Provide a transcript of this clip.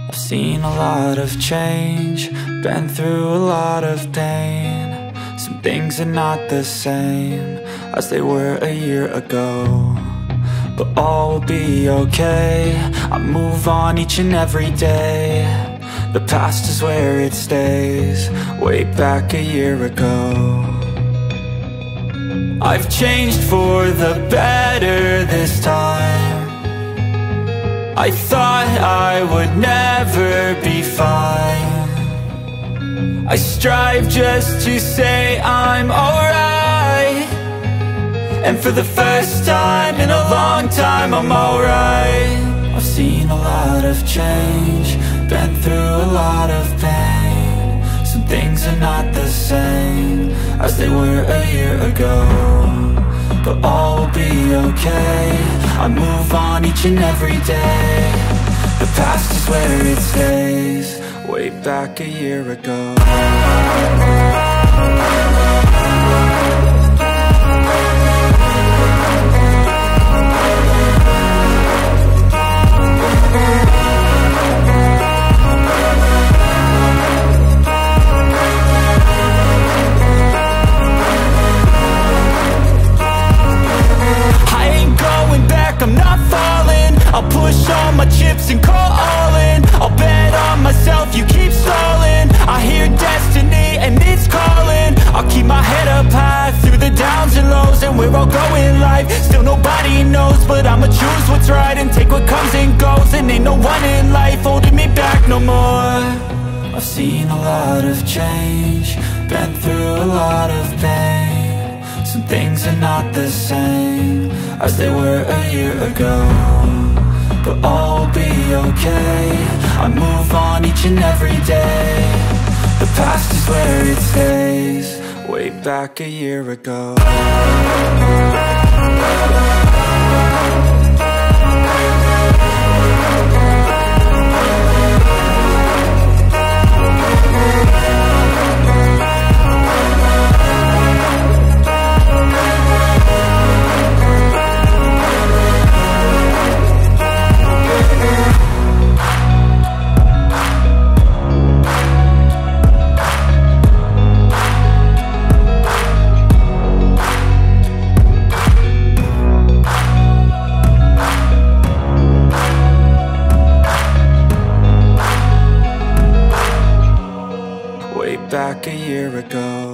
I've seen a lot of change, been through a lot of pain. Some things are not the same as they were a year ago, but all will be okay. I move on each and every day. The past is where it stays, way back a year ago. I've changed for the better this time. I thought I would never be fine. I strive just to say I'm alright, and for the first time in a long time I'm alright. I've seen a lot of change, been through a lot of pain. Some things are not the same as they were a year ago, but all will be okay. I move on each and every day. The past is where it stays, way back a year ago. I'm not falling, I'll push all my chips and call all in. I'll bet on myself, you keep stalling. I hear destiny and it's calling. I'll keep my head up high through the downs and lows, and we're all going life. Still nobody knows, but I'ma choose what's right and take what comes and goes. And ain't no one in life holding me back no more. I've seen a lot of change, been through a lot of pain. Some things are not the same as they were a year ago, but all will be okay. I move on each and every day. The past is where it stays, way back a year ago. Back a year ago.